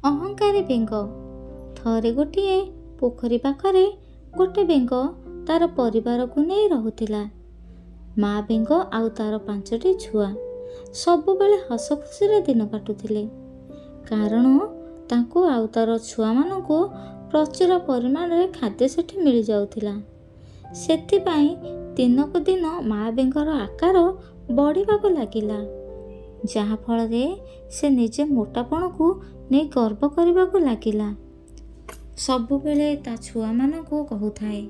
ଅହଙ୍କାରୀ ବେଙ୍ଗ। ଥରେ ଗୋଟିଏ ପୋଖରୀ ପାଖରେ ଗୋଟେ ବେଙ୍ଗ ତାର ପରିବାରକୁ ନେଇ ରହୁଥିଲା। ମା ବେଙ୍ଗ ଆଉ ତାର 5ଟି ଛୁଆ ସବୁବେଳେ ହସ ଖୁସିରେ ଦିନ କାଟୁଥିଲେ, କାରଣ ତାଙ୍କୁ ଆଉ ତାର ଛୁଆମାନଙ୍କୁ ପ୍ରଚୁର ପରିମାଣରେ ଖାଦ୍ୟ ସେଠି ମିଳିଯାଉଥିଲା। ସେଥିପାଇଁ ଦିନକୁ ଦିନ ମା ବେଙ୍ଗର ଆକାର ବଢ଼ିବାକୁ ଲାଗିଲା, ଯାହାଫଳରେ ସେ ନିଜେ ମୋଟାପଣକୁ ନେଇ ଗର୍ବ କରିବାକୁ ଲାଗିଲା। ସବୁବେଳେ ତା ଛୁଆମାନଙ୍କୁ କହୁଥାଏ,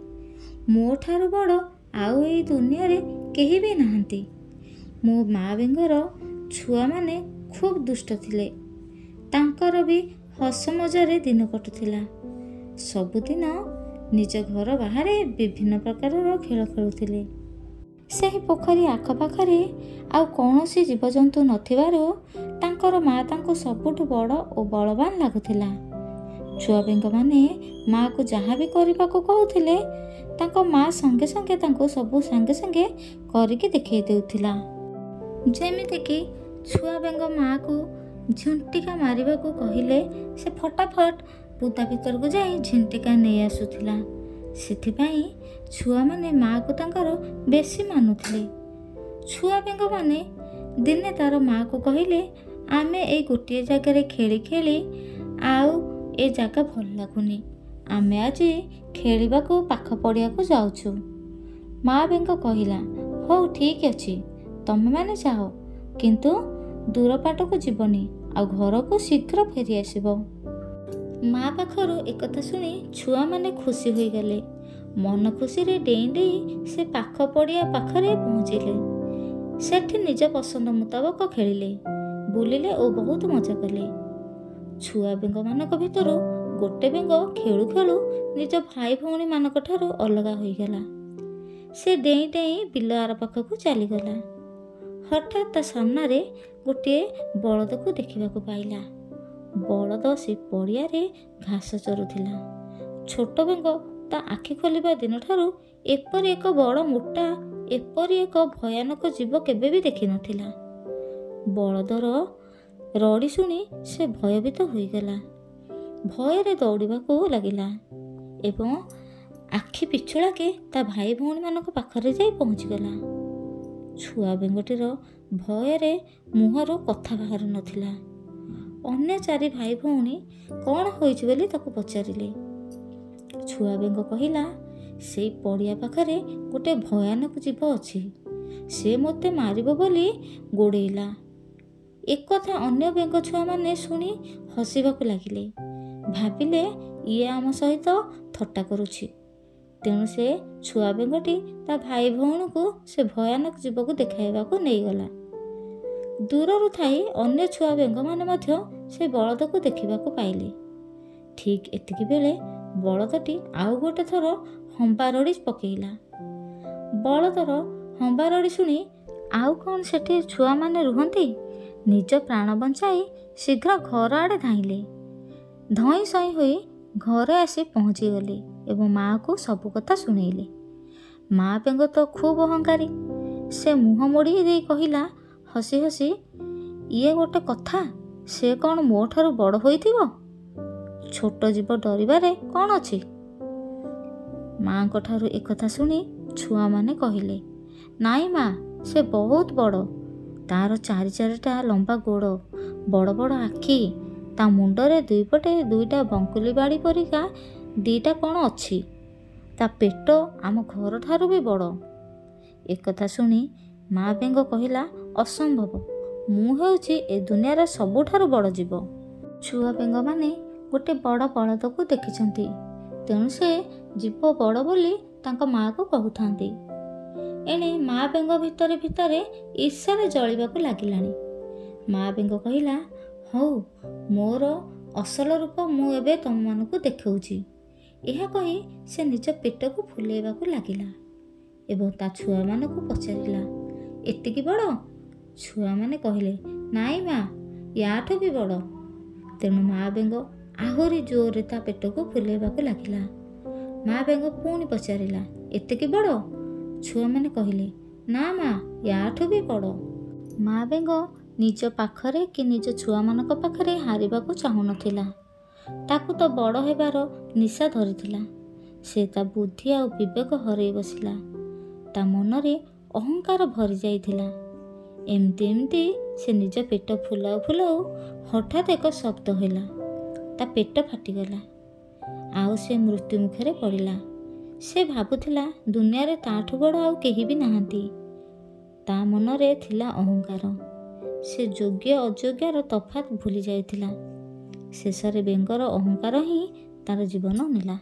ମୋ ଠାରୁ ବଡ଼ ଆଉ ଏଇ ଦୁନିଆରେ କେହି ବି ନାହାନ୍ତି। ମୋ ମା ବେଙ୍ଗର ଛୁଆମାନେ ଖୁବ୍ ଦୁଷ୍ଟ ଥିଲେ, ତାଙ୍କର ବି ହସ ମଜାରେ ଦିନ କଟୁଥିଲା। ସବୁଦିନ ନିଜ ଘର ବାହାରେ ବିଭିନ୍ନ ପ୍ରକାରର ଖେଳ ଖେଳୁଥିଲେ। ସେହି ପୋଖରୀ ଆଖପାଖରେ ଆଉ କୌଣସି ଜୀବଜନ୍ତୁ ନଥିବାରୁ ତାଙ୍କର ମା ତାଙ୍କୁ ସବୁଠୁ ବଡ଼ ଓ ବଳବାନ ଲାଗୁଥିଲା। ଛୁଆ ବେଙ୍ଗମାନେ ମାଆକୁ ଯାହା ବି କରିବାକୁ କହୁଥିଲେ, ତାଙ୍କ ମା ସଙ୍ଗେ ସଙ୍ଗେ ତାଙ୍କୁ ସବୁ ସାଙ୍ଗେ ସାଙ୍ଗେ କରିକି ଦେଖେଇ ଦେଉଥିଲା। ଯେମିତିକି ଛୁଆ ବେଙ୍ଗ ମାଆକୁ ଝିଣ୍ଟିକା ମାରିବାକୁ କହିଲେ ସେ ଫଟାଫଟ ବୁଦା ଭିତରକୁ ଯାଇ ଝିଣ୍ଟିକା ନେଇ ଆସୁଥିଲା। ସେଥିପାଇଁ ଛୁଆମାନେ ମାଆକୁ ତାଙ୍କର ବେଶୀ ମାନୁଥିଲେ। ଛୁଆ ବେଙ୍ଗମାନେ ଦିନେ ତାର ମାଆକୁ କହିଲେ, ଆମେ ଏଇ ଗୋଟିଏ ଜାଗାରେ ଖେଳି ଖେଳି ଆଉ ଏ ଜାଗା ଭଲ ଲାଗୁନି, ଆମେ ଆଜି ଖେଳିବାକୁ ପାଖ ପଡ଼ିଆକୁ ଯାଉଛୁ। ମା ବେଙ୍ଗ କହିଲା, ହଉ ଠିକ୍ ଅଛି, ତମେମାନେ ଯାଅ, କିନ୍ତୁ ଦୂର ବାଟକୁ ଯିବନି ଆଉ ଘରକୁ ଶୀଘ୍ର ଫେରି ଆସିବ। ମା ପାଖରୁ ଏକଥା ଶୁଣି ଛୁଆମାନେ ଖୁସି ହୋଇଗଲେ। ମନ ଖୁସିରେ ଡେଇଁ ଡେଇଁ ସେ ପାଖ ପଡ଼ିଆ ପାଖରେ ପହଞ୍ଚିଲେ। ସେଠି ନିଜ ପସନ୍ଦ ମୁତାବକ ଖେଳିଲେ, ବୁଲିଲେ ଓ ବହୁତ ମଜା କଲେ। ଛୁଆ ବେଙ୍ଗମାନଙ୍କ ଭିତରୁ ଗୋଟେ ବେଙ୍ଗ ଖେଳୁ ଖେଳୁ ନିଜ ଭାଇ ଭଉଣୀମାନଙ୍କ ଠାରୁ ଅଲଗା ହୋଇଗଲା। ସେ ଡେଇଁ ଡେଇଁ ବିଲ ଆର ପାଖକୁ ଚାଲିଗଲା। ହଠାତ୍ ତା ସାମ୍ନାରେ ଗୋଟିଏ ବଳଦକୁ ଦେଖିବାକୁ ପାଇଲା। ବଳଦ ସେ ପଡ଼ିଆରେ ଘାସ ଚରୁଥିଲା। ଛୋଟ ବେଙ୍ଗ ତା ଆଖି ଖୋଲିବା ଦିନଠାରୁ ଏପରି ଏକ ବଡ଼ ମୋଟା, ଏପରି ଏକ ଭୟାନକ ଜୀବ କେବେ ବି ଦେଖିନଥିଲା। ବଳଦର ରଡ଼ି ଶୁଣି ସେ ଭୟଭୀତ ହୋଇଗଲା। ଭୟରେ ଦୌଡ଼ିବାକୁ ଲାଗିଲା ଏବଂ ଆଖି ପିଛୁଳାକେ ତା ଭାଇ ଭଉଣୀମାନଙ୍କ ପାଖରେ ଯାଇ ପହଞ୍ଚିଗଲା। ଛୁଆ ବେଙ୍ଗଟିର ଭୟରେ ମୁହଁରୁ କଥା ବାହାରୁ ନଥିଲା। ଅନ୍ୟ 4 ଭାଇ ଭଉଣୀ କ'ଣ ହୋଇଛି ବୋଲି ତାକୁ ପଚାରିଲେ। ଛୁଆ ବେଙ୍ଗ କହିଲା, ସେଇ ପଡ଼ିଆ ପାଖରେ ଗୋଟେ ଭୟାନକ ଜୀବ ଅଛି, ସେ ମୋତେ ମାରିବ ବୋଲି ଗୋଡ଼େଇଲା। ଏକଥା ଅନ୍ୟ ବେଙ୍ଗ ଛୁଆମାନେ ଶୁଣି ହସିବାକୁ ଲାଗିଲେ। ଭାବିଲେ, ଇଏ ଆମ ସହିତ ଥଟ୍ଟା କରୁଛି। ତେଣୁ ସେ ଛୁଆ ବେଙ୍ଗଟି ତା ଭାଇ ଭଉଣୀକୁ ସେ ଭୟାନକ ଜୀବକୁ ଦେଖାଇବାକୁ ନେଇଗଲା। ଦୂରରୁ ଥାଇ ଅନ୍ୟ ଛୁଆ ବେଙ୍ଗମାନେ ମଧ୍ୟ ସେ ବଳଦକୁ ଦେଖିବାକୁ ପାଇଲେ। ଠିକ୍ ଏତିକି ବେଳେ ବଳଦଟି ଆଉ ଗୋଟେ ଥର ହମ୍ବା ରଡ଼ି ପକେଇଲା। ବଳଦର ହମ୍ବା ରଡ଼ି ଶୁଣି ଆଉ କ'ଣ ସେଠି ଛୁଆମାନେ ରୁହନ୍ତି, ନିଜ ପ୍ରାଣ ବଞ୍ଚାଇ ଶୀଘ୍ର ଘର ଆଡ଼େ ଧାଇଁଲେ। ଧଇଁ ସଇଁ ହୋଇ ଘରେ ଆସି ପହଞ୍ଚିଗଲେ ଏବଂ ମାଆକୁ ସବୁ କଥା ଶୁଣେଇଲେ। ମା ବେଙ୍ଗ ତ ଖୁବ୍ ଅହଙ୍କାରୀ। ସେ ମୁହଁ ମୋଡ଼ି ଦେଇ କହିଲା ହସି ହସି, ଇଏ ଗୋଟେ କଥା, ସେ କ'ଣ ମୋ ଠାରୁ ବଡ଼ ହୋଇଥିବ? ଛୋଟ ଜୀବ ଡରିବାରେ କ'ଣ ଅଛି? ମାଙ୍କ ଠାରୁ ଏକଥା ଶୁଣି ଛୁଆମାନେ କହିଲେ, ନାଇଁ ମା, ସେ ବହୁତ ବଡ଼। ତାର 4ଟା ଲମ୍ବା ଗୋଡ଼, ବଡ଼ ବଡ଼ ଆଖି, ତା ମୁଣ୍ଡରେ 2 ପଟେ 2ଟା ବଙ୍କୁଲି ବାଡ଼ି ପରିକା 2ଟା କ'ଣ ଅଛି। ତା ପେଟ ଆମ ଘର ଠାରୁ ବି ବଡ଼। ଏକଥା ଶୁଣି ମା ବେଙ୍ଗ କହିଲା, ଅସମ୍ଭବ, ମୁଁ ହେଉଛି ଏ ଦୁନିଆର ସବୁଠାରୁ ବଡ଼ ଜୀବ। ଛୁଆ ବେଙ୍ଗମାନେ ଗୋଟେ ବଡ଼ ବଳଦକୁ ଦେଖିଛନ୍ତି, ତେଣୁ ସେ ଜୀବ ବଡ଼ ବୋଲି ତାଙ୍କ ମାଆକୁ କହୁଥାନ୍ତି। ଏଣେ ମା ବେଙ୍ଗ ଭିତରେ ଭିତରେ ଈର୍ଷାରେ ଜଳିବାକୁ ଲାଗିଲାଣି। ମା ବେଙ୍ଗ କହିଲା, ହଉ, ମୋର ଅସଲ ରୂପ ମୁଁ ଏବେ ତମମାନଙ୍କୁ ଦେଖାଉଛି। ଏହା କହି ସେ ନିଜ ପେଟକୁ ଫୁଲେଇବାକୁ ଲାଗିଲା ଏବଂ ତା ଛୁଆମାନଙ୍କୁ ପଚାରିଲା, ଏତିକି ବଡ଼? ଛୁଆମାନେ କହିଲେ, ନାଇଁ ମା, ୟାଠୁ ବି ବଡ଼। ତେଣୁ ମା ବେଙ୍ଗ ଆହୁରି ଜୋରରେ ତା ପେଟକୁ ଫୁଲେଇବାକୁ ଲାଗିଲା। ମା ବେଙ୍ଗ ପୁଣି ପଚାରିଲା, ଏତିକି ବଡ଼? ଛୁଆମାନେ କହିଲେ, ନା ମା, ୟାଠୁ ବି ବଡ଼। ମା ବେଙ୍ଗ ନିଜ ପାଖରେ କି ନିଜ ଛୁଆମାନଙ୍କ ପାଖରେ ହାରିବାକୁ ଚାହୁଁନଥିଲା। ତାକୁ ତ ବଡ଼ ହେବାର ନିଶା ଧରିଥିଲା। ସେ ତା ବୁଦ୍ଧି ଆଉ ବିବେକ ହରେଇ ବସିଲା। ତା ମନରେ ଅହଙ୍କାର ଭରି ଯାଇଥିଲା। ଏମିତି ସେ ନିଜ ପେଟ ଫୁଲାଉ ଫୁଲାଉ ହଠାତ୍ ଏକ ଶବ୍ଦ ହେଲା। ତା ପେଟ ଫାଟିଗଲା। ଆଉ ସେ ମୃତ୍ୟୁ ମୁଖରେ ପଡ଼ିଲା। ସେ ଭାବୁଥିଲା ଦୁନିଆରେ ତାଠୁ ବଡ଼ ଆଉ କେହି ବି ନାହାନ୍ତି। ତା ମନରେ ଥିଲା ଅହଙ୍କାର। ସେ ଯୋଗ୍ୟ ଅଯୋଗ୍ୟର ତଫାତ୍ ଭୁଲି ଯାଇଥିଲା। ଶେଷରେ ବେଙ୍ଗର ଅହଙ୍କାର ହିଁ ତାର ଜୀବନ ନେଲା।